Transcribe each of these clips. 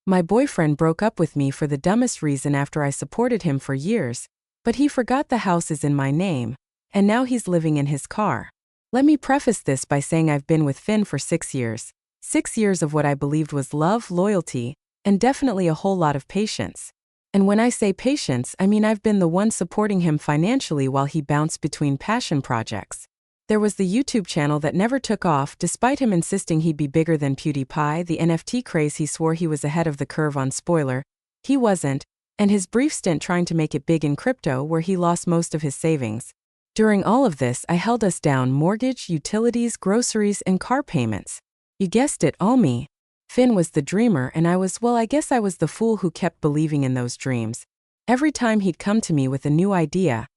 My boyfriend broke up with me for the dumbest reason after I supported him for years, but he forgot the house is in my name, and now he's living in his car. Let me preface this by saying I've been with Finn for 6 years. 6 years of what I believed was love, loyalty, and definitely a whole lot of patience. And when I say patience, I mean I've been the one supporting him financially while he bounced between passion projects. There was the YouTube channel that never took off despite him insisting he'd be bigger than PewDiePie, the NFT craze he swore he was ahead of the curve on. Spoiler, he wasn't, and his brief stint trying to make it big in crypto where he lost most of his savings. During all of this, I held us down: mortgage, utilities, groceries, and car payments. You guessed it, all me. Finn was the dreamer and I guess I was the fool who kept believing in those dreams. Every time he'd come to me with a new idea,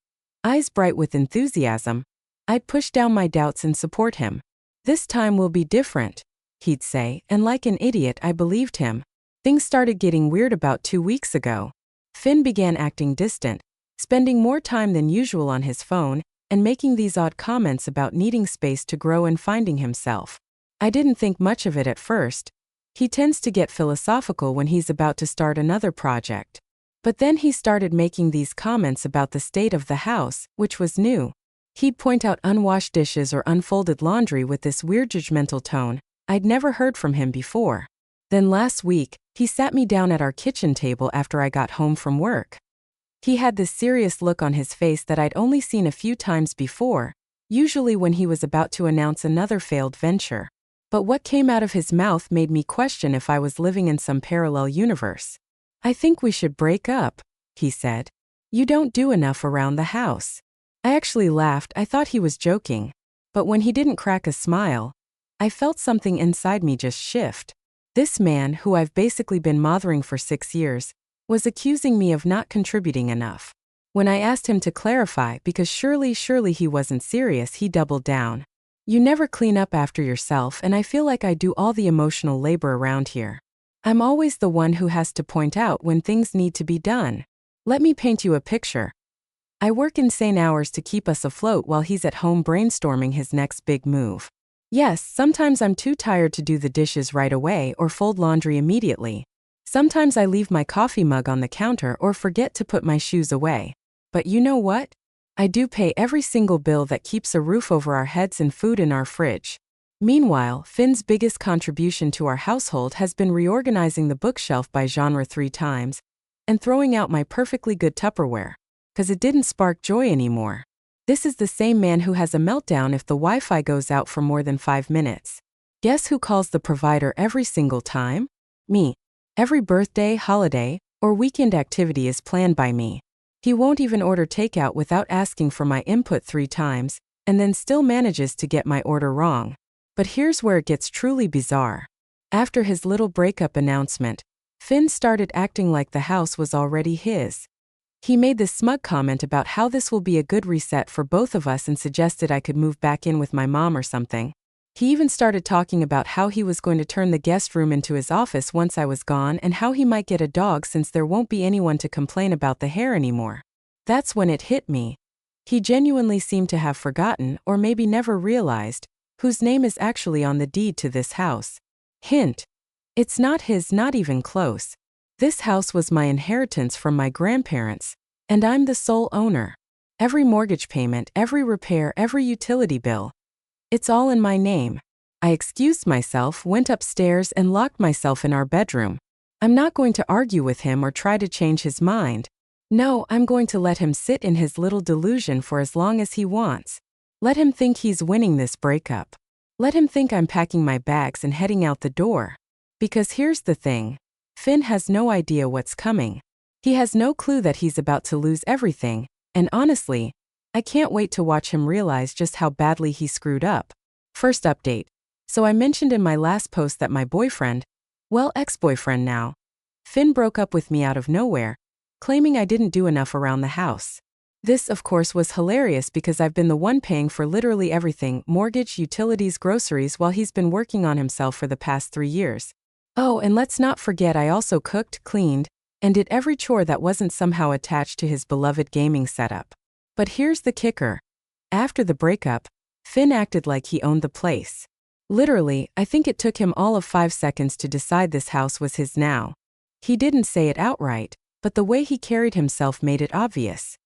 eyes bright with enthusiasm, I'd push down my doubts and support him. This time will be different, he'd say, and like an idiot I believed him. Things started getting weird about 2 weeks ago. Finn began acting distant, spending more time than usual on his phone, and making these odd comments about needing space to grow and finding himself. I didn't think much of it at first. He tends to get philosophical when he's about to start another project. But then he started making these comments about the state of the house, which was new. He'd point out unwashed dishes or unfolded laundry with this weird judgmental tone I'd never heard from him before. Then last week, he sat me down at our kitchen table after I got home from work. He had this serious look on his face that I'd only seen a few times before, usually when he was about to announce another failed venture. But what came out of his mouth made me question if I was living in some parallel universe. "I think we should break up," he said. "You don't do enough around the house." I actually laughed. I thought he was joking. But when he didn't crack a smile, I felt something inside me just shift. This man, who I've basically been mothering for 6 years, was accusing me of not contributing enough. When I asked him to clarify, because surely he wasn't serious, he doubled down. "You never clean up after yourself, and I feel like I do all the emotional labor around here. I'm always the one who has to point out when things need to be done. Let me paint you a picture. I work insane hours to keep us afloat while he's at home brainstorming his next big move. Yes, sometimes I'm too tired to do the dishes right away or fold laundry immediately. Sometimes I leave my coffee mug on the counter or forget to put my shoes away. But you know what? I do pay every single bill that keeps a roof over our heads and food in our fridge." Meanwhile, Finn's biggest contribution to our household has been reorganizing the bookshelf by genre 3 times and throwing out my perfectly good Tupperware, 'cause it didn't spark joy anymore. This is the same man who has a meltdown if the Wi-Fi goes out for more than 5 minutes. Guess who calls the provider every single time? Me. Every birthday, holiday, or weekend activity is planned by me. He won't even order takeout without asking for my input 3 times, and then still manages to get my order wrong. But here's where it gets truly bizarre. After his little breakup announcement, Finn started acting like the house was already his. He made this smug comment about how this will be a good reset for both of us and suggested I could move back in with my mom or something. He even started talking about how he was going to turn the guest room into his office once I was gone and how he might get a dog since there won't be anyone to complain about the hair anymore. That's when it hit me. He genuinely seemed to have forgotten, or maybe never realized, whose name is actually on the deed to this house. Hint. It's not his, not even close. This house was my inheritance from my grandparents, and I'm the sole owner. Every mortgage payment, every repair, every utility bill. It's all in my name. I excused myself, went upstairs, and locked myself in our bedroom. I'm not going to argue with him or try to change his mind. No, I'm going to let him sit in his little delusion for as long as he wants. Let him think he's winning this breakup. Let him think I'm packing my bags and heading out the door. Because here's the thing. Finn has no idea what's coming. He has no clue that he's about to lose everything, and honestly, I can't wait to watch him realize just how badly he screwed up. First update. So I mentioned in my last post that my boyfriend, well, ex-boyfriend now, Finn broke up with me out of nowhere, claiming I didn't do enough around the house. This, of course, was hilarious because I've been the one paying for literally everything: mortgage, utilities, groceries, while he's been working on himself for the past 3 years. Oh, and let's not forget I also cooked, cleaned, and did every chore that wasn't somehow attached to his beloved gaming setup. But here's the kicker. After the breakup, Finn acted like he owned the place. Literally, I think it took him all of 5 seconds to decide this house was his now. He didn't say it outright, but the way he carried himself made it obvious.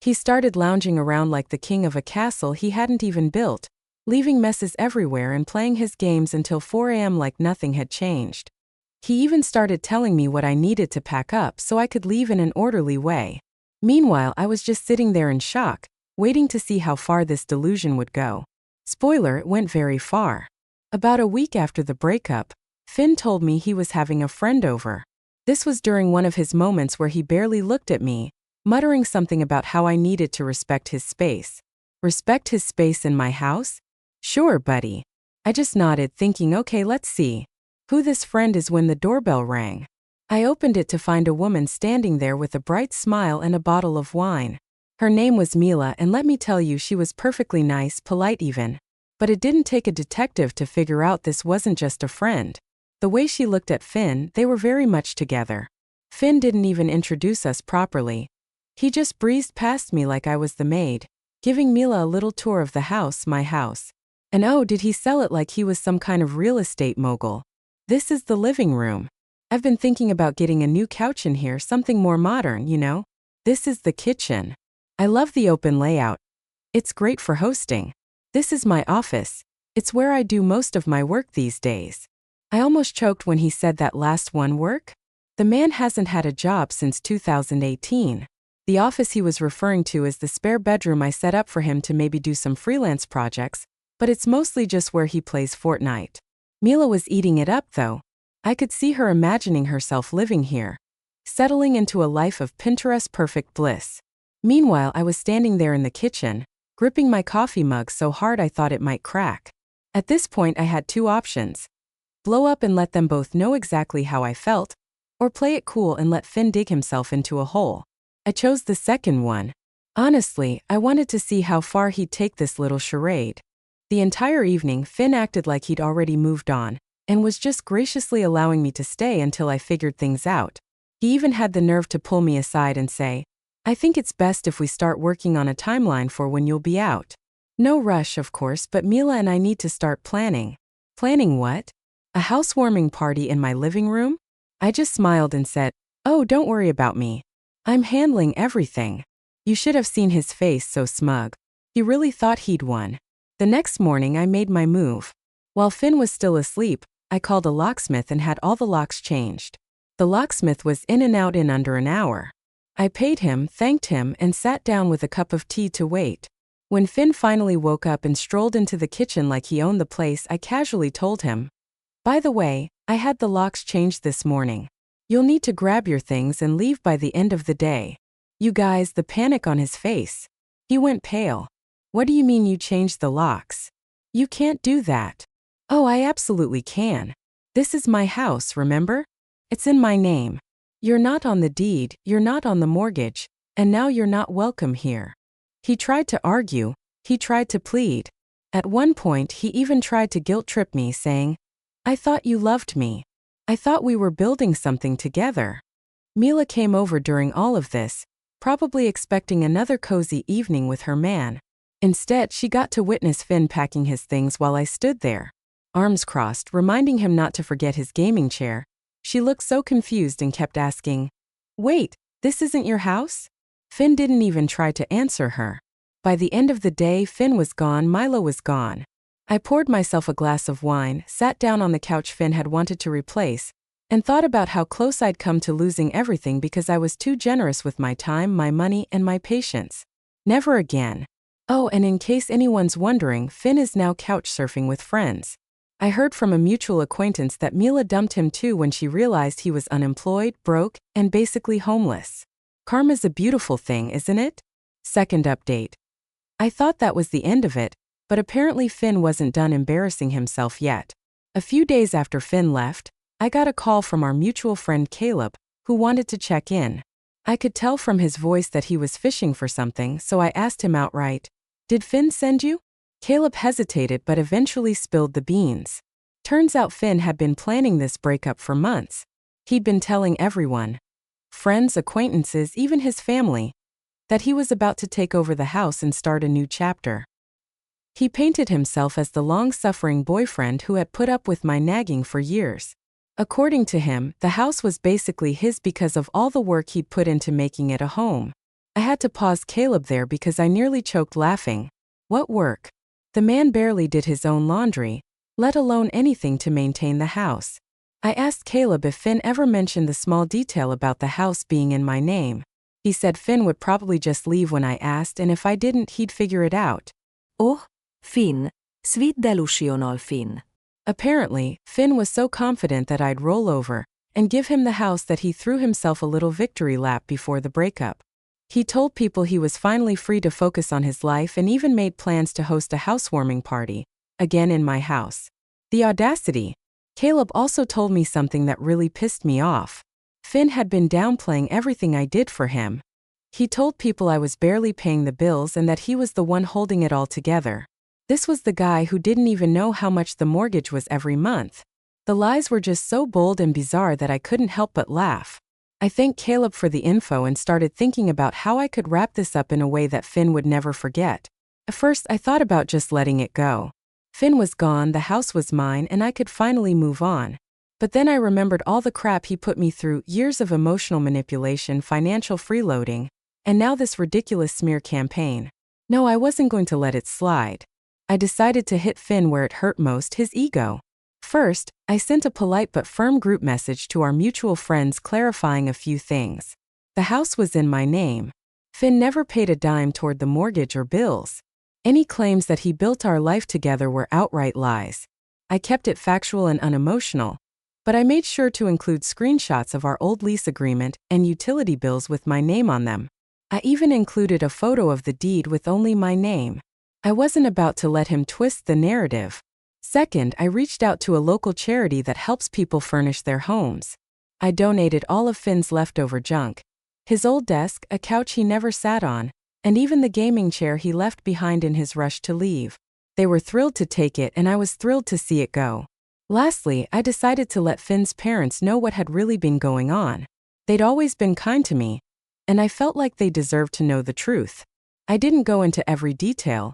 He started lounging around like the king of a castle he hadn't even built, leaving messes everywhere and playing his games until 4 a.m. like nothing had changed. He even started telling me what I needed to pack up so I could leave in an orderly way. Meanwhile, I was just sitting there in shock, waiting to see how far this delusion would go. Spoiler, it went very far. About a week after the breakup, Finn told me he was having a friend over. This was during one of his moments where he barely looked at me, muttering something about how I needed to respect his space. Respect his space in my house? Sure, buddy. I just nodded, thinking, okay, let's see who this friend is when the doorbell rang. I opened it to find a woman standing there with a bright smile and a bottle of wine. Her name was Mila, and let me tell you, she was perfectly nice, polite even. But it didn't take a detective to figure out this wasn't just a friend. The way she looked at Finn, they were very much together. Finn didn't even introduce us properly. He just breezed past me like I was the maid, giving Mila a little tour of the house, my house. And oh, did he sell it like he was some kind of real estate mogul. This is the living room. I've been thinking about getting a new couch in here, something more modern, you know? This is the kitchen. I love the open layout. It's great for hosting. This is my office. It's where I do most of my work these days. I almost choked when he said that last one, work? The man hasn't had a job since 2018. The office he was referring to is the spare bedroom I set up for him to maybe do some freelance projects, but it's mostly just where he plays Fortnite. Mila was eating it up though. I could see her imagining herself living here, settling into a life of Pinterest perfect bliss. Meanwhile, I was standing there in the kitchen, gripping my coffee mug so hard I thought it might crack. At this point, I had two options: blow up and let them both know exactly how I felt, or play it cool and let Finn dig himself into a hole. I chose the second one. Honestly, I wanted to see how far he'd take this little charade. The entire evening, Finn acted like he'd already moved on, and was just graciously allowing me to stay until I figured things out. He even had the nerve to pull me aside and say, I think it's best if we start working on a timeline for when you'll be out. No rush, of course, but Mila and I need to start planning. Planning what? A housewarming party in my living room? I just smiled and said, oh, don't worry about me. I'm handling everything. You should have seen his face, so smug. He really thought he'd won. The next morning I made my move. While Finn was still asleep, I called a locksmith and had all the locks changed. The locksmith was in and out in under an hour. I paid him, thanked him, and sat down with a cup of tea to wait. When Finn finally woke up and strolled into the kitchen like he owned the place, I casually told him, by the way, I had the locks changed this morning. You'll need to grab your things and leave by the end of the day. You guys, the panic on his face. He went pale. What do you mean you changed the locks? You can't do that. Oh, I absolutely can. This is my house, remember? It's in my name. You're not on the deed, you're not on the mortgage, and now you're not welcome here. He tried to argue, he tried to plead. At one point, he even tried to guilt-trip me, saying, I thought you loved me. I thought we were building something together. Mila came over during all of this, probably expecting another cozy evening with her man. Instead, she got to witness Finn packing his things while I stood there, arms crossed, reminding him not to forget his gaming chair. She looked so confused and kept asking, wait, this isn't your house? Finn didn't even try to answer her. By the end of the day, Finn was gone, Mila was gone. I poured myself a glass of wine, sat down on the couch Finn had wanted to replace, and thought about how close I'd come to losing everything because I was too generous with my time, my money, and my patience. Never again. Oh, and in case anyone's wondering, Finn is now couch surfing with friends. I heard from a mutual acquaintance that Mila dumped him too when she realized he was unemployed, broke, and basically homeless. Karma's a beautiful thing, isn't it? Second update. I thought that was the end of it, but apparently Finn wasn't done embarrassing himself yet. A few days after Finn left, I got a call from our mutual friend Caleb, who wanted to check in. I could tell from his voice that he was fishing for something, so I asked him outright, did Finn send you? Caleb hesitated but eventually spilled the beans. Turns out Finn had been planning this breakup for months. He'd been telling everyone, friends, acquaintances, even his family, that he was about to take over the house and start a new chapter. He painted himself as the long-suffering boyfriend who had put up with my nagging for years. According to him, the house was basically his because of all the work he'd put into making it a home. I had to pause Caleb there because I nearly choked laughing. What work? The man barely did his own laundry, let alone anything to maintain the house. I asked Caleb if Finn ever mentioned the small detail about the house being in my name. He said Finn would probably just leave when I asked, and if I didn't, he'd figure it out. Oh, Finn. Svidd delusional Finn. Apparently, Finn was so confident that I'd roll over and give him the house that he threw himself a little victory lap before the breakup. He told people he was finally free to focus on his life and even made plans to host a housewarming party, again in my house. The audacity. Caleb also told me something that really pissed me off. Finn had been downplaying everything I did for him. He told people I was barely paying the bills and that he was the one holding it all together. This was the guy who didn't even know how much the mortgage was every month. The lies were just so bold and bizarre that I couldn't help but laugh. I thanked Caleb for the info and started thinking about how I could wrap this up in a way that Finn would never forget. At first, I thought about just letting it go. Finn was gone, the house was mine, and I could finally move on. But then I remembered all the crap he put me through, years of emotional manipulation, financial freeloading, and now this ridiculous smear campaign. No, I wasn't going to let it slide. I decided to hit Finn where it hurt most, his ego. First, I sent a polite but firm group message to our mutual friends clarifying a few things. The house was in my name. Finn never paid a dime toward the mortgage or bills. Any claims that he built our life together were outright lies. I kept it factual and unemotional, but I made sure to include screenshots of our old lease agreement and utility bills with my name on them. I even included a photo of the deed with only my name. I wasn't about to let him twist the narrative. Second, I reached out to a local charity that helps people furnish their homes. I donated all of Finn's leftover junk. His old desk, a couch he never sat on, and even the gaming chair he left behind in his rush to leave. They were thrilled to take it, and I was thrilled to see it go. Lastly, I decided to let Finn's parents know what had really been going on. They'd always been kind to me, and I felt like they deserved to know the truth. I didn't go into every detail,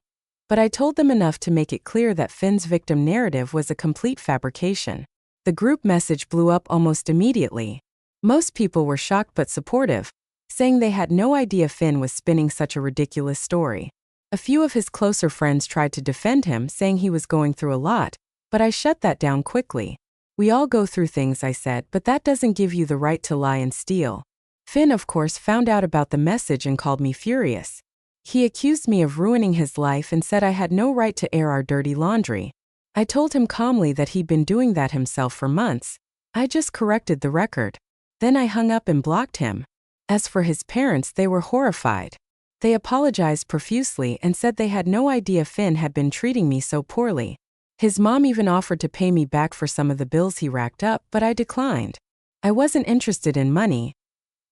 but I told them enough to make it clear that Finn's victim narrative was a complete fabrication. The group message blew up almost immediately. Most people were shocked but supportive, saying they had no idea Finn was spinning such a ridiculous story. A few of his closer friends tried to defend him, saying he was going through a lot, but I shut that down quickly. We all go through things, I said, but that doesn't give you the right to lie and steal. Finn, of course, found out about the message and called me furious. He accused me of ruining his life and said I had no right to air our dirty laundry. I told him calmly that he'd been doing that himself for months. I just corrected the record. Then I hung up and blocked him. As for his parents, they were horrified. They apologized profusely and said they had no idea Finn had been treating me so poorly. His mom even offered to pay me back for some of the bills he racked up, but I declined. I wasn't interested in money.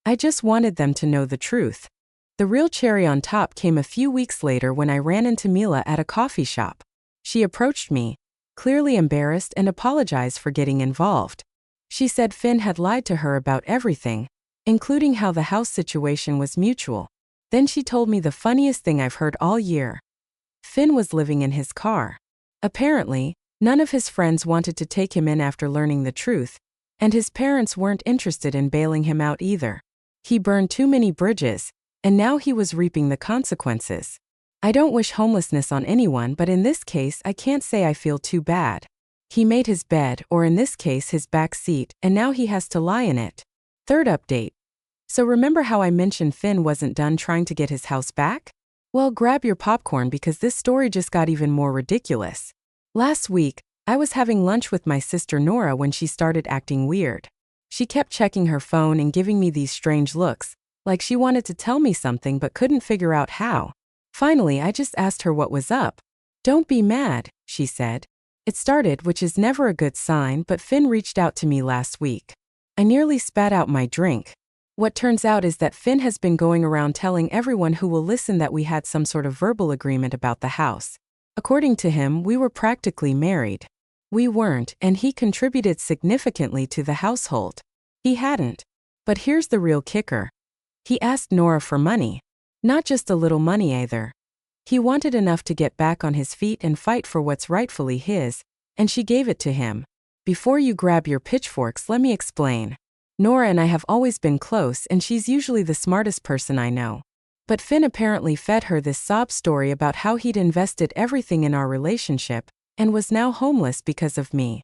I just wanted them to know the truth. The real cherry on top came a few weeks later when I ran into Mila at a coffee shop. She approached me, clearly embarrassed, and apologized for getting involved. She said Finn had lied to her about everything, including how the house situation was mutual. Then she told me the funniest thing I've heard all year. Finn was living in his car. Apparently, none of his friends wanted to take him in after learning the truth, and his parents weren't interested in bailing him out either. He burned too many bridges, and now he was reaping the consequences. I don't wish homelessness on anyone, but in this case I can't say I feel too bad. He made his bed, or in this case his back seat, and now he has to lie in it. Third update. So remember how I mentioned Finn wasn't done trying to get his house back? Well, grab your popcorn because this story just got even more ridiculous. Last week, I was having lunch with my sister Nora when she started acting weird. She kept checking her phone and giving me these strange looks, like she wanted to tell me something but couldn't figure out how. Finally, I just asked her what was up. "Don't be mad," she said. It started, which is never a good sign, but Finn reached out to me last week. I nearly spat out my drink. What turns out is that Finn has been going around telling everyone who will listen that we had some sort of verbal agreement about the house. According to him, we were practically married. We weren't, and he contributed significantly to the household. He hadn't. But here's the real kicker. He asked Nora for money. Not just a little money either. He wanted enough to get back on his feet and fight for what's rightfully his, and she gave it to him. Before you grab your pitchforks, let me explain. Nora and I have always been close, and she's usually the smartest person I know. But Finn apparently fed her this sob story about how he'd invested everything in our relationship and was now homeless because of me.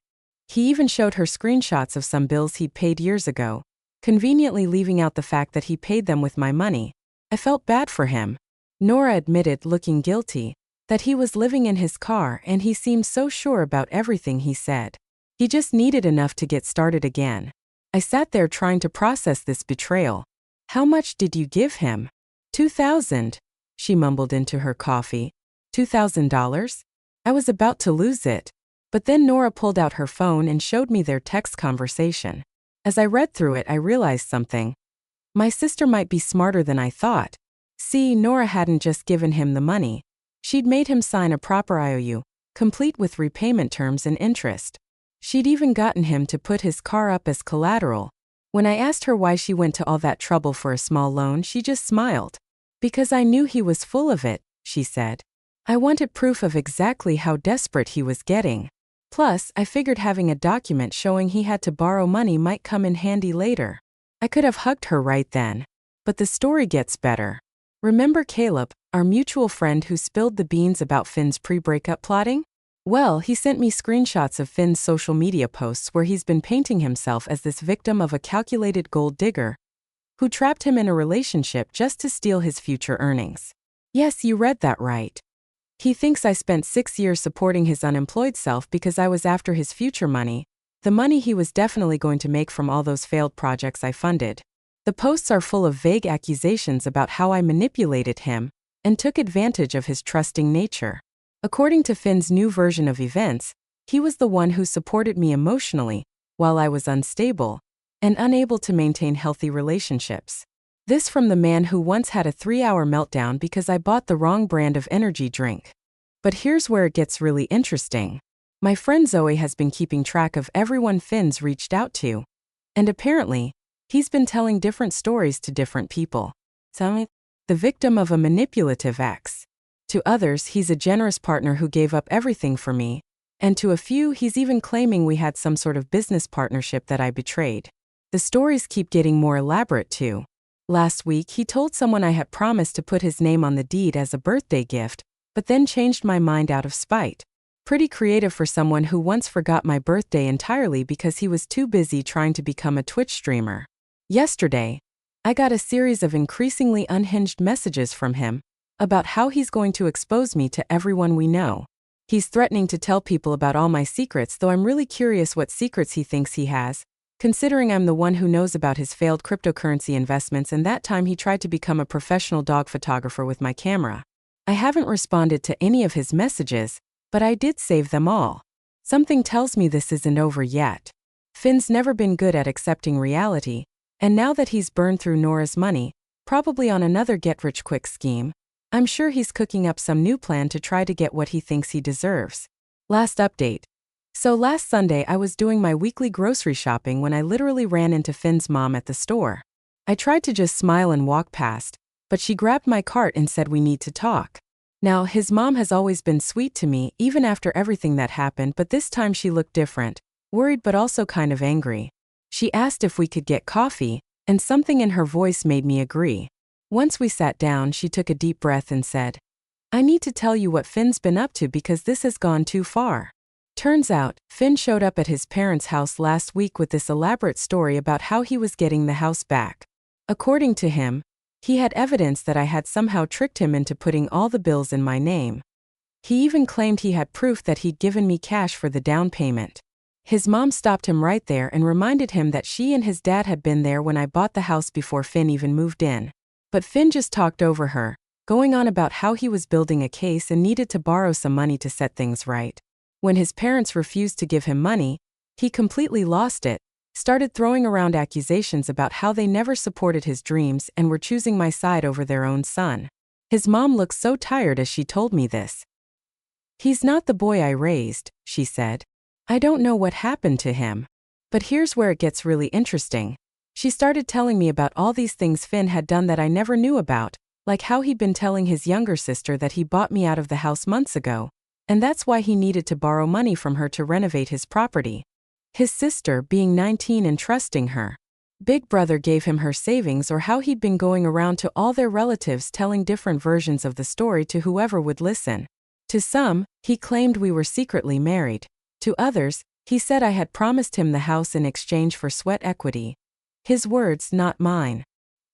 He even showed her screenshots of some bills he'd paid years ago, conveniently leaving out the fact that he paid them with my money. I felt bad for him. Nora admitted, looking guilty, that he was living in his car and he seemed so sure about everything he said. He just needed enough to get started again. I sat there trying to process this betrayal. How much did you give him? $2,000, she mumbled into her coffee. $2,000? I was about to lose it. But then Nora pulled out her phone and showed me their text conversation. As I read through it, I realized something. My sister might be smarter than I thought. See, Nora hadn't just given him the money. She'd made him sign a proper IOU, complete with repayment terms and interest. She'd even gotten him to put his car up as collateral. When I asked her why she went to all that trouble for a small loan, she just smiled. Because I knew he was full of it, she said. I wanted proof of exactly how desperate he was getting. Plus, I figured having a document showing he had to borrow money might come in handy later. I could have hugged her right then. But the story gets better. Remember Caleb, our mutual friend who spilled the beans about Finn's pre-breakup plotting? Well, he sent me screenshots of Finn's social media posts where he's been painting himself as this victim of a calculated gold digger who trapped him in a relationship just to steal his future earnings. Yes, you read that right. He thinks I spent 6 years supporting his unemployed self because I was after his future money, the money he was definitely going to make from all those failed projects I funded. The posts are full of vague accusations about how I manipulated him and took advantage of his trusting nature. According to Finn's new version of events, he was the one who supported me emotionally while I was unstable and unable to maintain healthy relationships. This from the man who once had a 3-hour meltdown because I bought the wrong brand of energy drink. But here's where it gets really interesting. My friend Zoe has been keeping track of everyone Finn's reached out to. And apparently, he's been telling different stories to different people. Some, the victim of a manipulative ex. To others, he's a generous partner who gave up everything for me. And to a few, he's even claiming we had some sort of business partnership that I betrayed. The stories keep getting more elaborate too. Last week, he told someone I had promised to put his name on the deed as a birthday gift, but then changed my mind out of spite. Pretty creative for someone who once forgot my birthday entirely because he was too busy trying to become a Twitch streamer. Yesterday, I got a series of increasingly unhinged messages from him about how he's going to expose me to everyone we know. He's threatening to tell people about all my secrets, though I'm really curious what secrets he thinks he has, considering I'm the one who knows about his failed cryptocurrency investments and that time he tried to become a professional dog photographer with my camera. I haven't responded to any of his messages, but I did save them all. Something tells me this isn't over yet. Finn's never been good at accepting reality, and now that he's burned through Nora's money, probably on another get-rich-quick scheme, I'm sure he's cooking up some new plan to try to get what he thinks he deserves. Last update. So last Sunday I was doing my weekly grocery shopping when I literally ran into Finn's mom at the store. I tried to just smile and walk past, but she grabbed my cart and said we need to talk. Now, his mom has always been sweet to me even after everything that happened, but this time she looked different, worried but also kind of angry. She asked if we could get coffee, and something in her voice made me agree. Once we sat down, she took a deep breath and said, I need to tell you what Finn's been up to because this has gone too far. Turns out, Finn showed up at his parents' house last week with this elaborate story about how he was getting the house back. According to him, he had evidence that I had somehow tricked him into putting all the bills in my name. He even claimed he had proof that he'd given me cash for the down payment. His mom stopped him right there and reminded him that she and his dad had been there when I bought the house before Finn even moved in. But Finn just talked over her, going on about how he was building a case and needed to borrow some money to set things right. When his parents refused to give him money, he completely lost it, started throwing around accusations about how they never supported his dreams and were choosing my side over their own son. His mom looked so tired as she told me this. He's not the boy I raised, she said. I don't know what happened to him. But here's where it gets really interesting. She started telling me about all these things Finn had done that I never knew about, like how he'd been telling his younger sister that he bought me out of the house months ago, and that's why he needed to borrow money from her to renovate his property. His sister being 19 and trusting her. Big brother gave him her savings, or how he'd been going around to all their relatives telling different versions of the story to whoever would listen. To some, he claimed we were secretly married. To others, he said I had promised him the house in exchange for sweat equity. His words, not mine.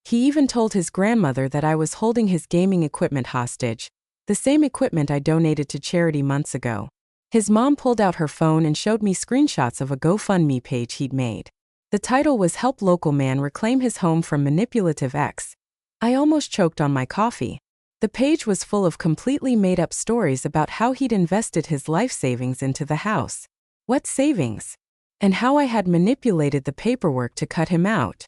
He even told his grandmother that I was holding his gaming equipment hostage, the same equipment I donated to charity months ago. His mom pulled out her phone and showed me screenshots of a GoFundMe page he'd made. The title was "Help Local Man Reclaim His Home from Manipulative Ex." I almost choked on my coffee. The page was full of completely made-up stories about how he'd invested his life savings into the house. What savings? And how I had manipulated the paperwork to cut him out.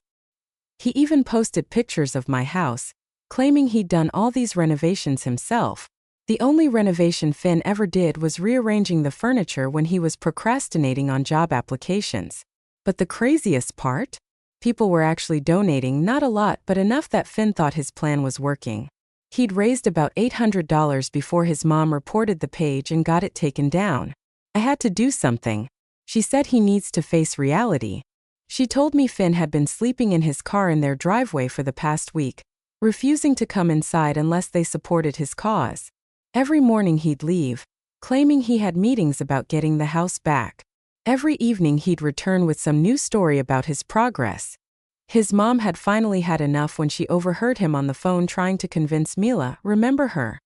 He even posted pictures of my house, claiming he'd done all these renovations himself. The only renovation Finn ever did was rearranging the furniture when he was procrastinating on job applications. But the craziest part? People were actually donating, not a lot but enough that Finn thought his plan was working. He'd raised about $800 before his mom reported the page and got it taken down. I had to do something. She said he needs to face reality. She told me Finn had been sleeping in his car in their driveway for the past week, refusing to come inside unless they supported his cause. Every morning he'd leave, claiming he had meetings about getting the house back. Every evening he'd return with some new story about his progress. His mom had finally had enough when she overheard him on the phone trying to convince Mila, remember her,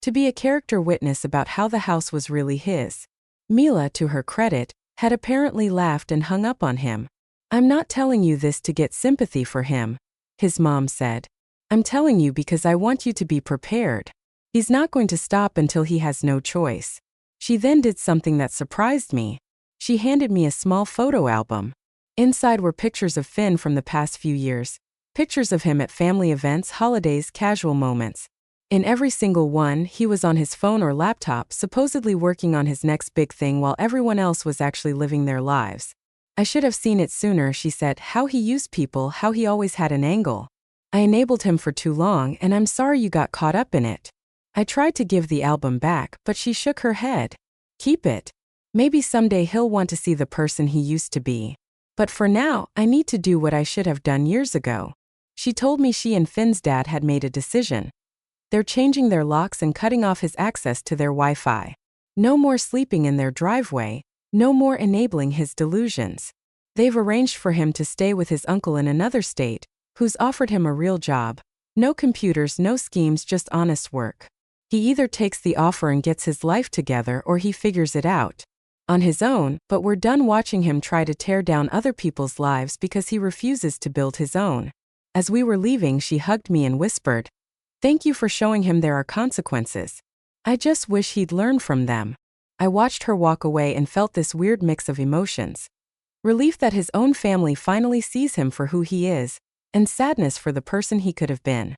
to be a character witness about how the house was really his. Mila, to her credit, had apparently laughed and hung up on him. "I'm not telling you this to get sympathy for him," his mom said. "I'm telling you because I want you to be prepared. He's not going to stop until he has no choice." She then did something that surprised me. She handed me a small photo album. Inside were pictures of Finn from the past few years, pictures of him at family events, holidays, casual moments. In every single one, he was on his phone or laptop, supposedly working on his next big thing while everyone else was actually living their lives. "I should have seen it sooner," she said, "how he used people, how he always had an angle. I enabled him for too long and I'm sorry you got caught up in it." I tried to give the album back, but she shook her head. "Keep it. Maybe someday he'll want to see the person he used to be. But for now, I need to do what I should have done years ago." She told me she and Finn's dad had made a decision. They're changing their locks and cutting off his access to their Wi-Fi. No more sleeping in their driveway, no more enabling his delusions. They've arranged for him to stay with his uncle in another state, who's offered him a real job. No computers, no schemes, just honest work. He either takes the offer and gets his life together or he figures it out on his own, but we're done watching him try to tear down other people's lives because he refuses to build his own. As we were leaving, she hugged me and whispered, "Thank you for showing him there are consequences. I just wish he'd learn from them." I watched her walk away and felt this weird mix of emotions. Relief that his own family finally sees him for who he is, and sadness for the person he could have been.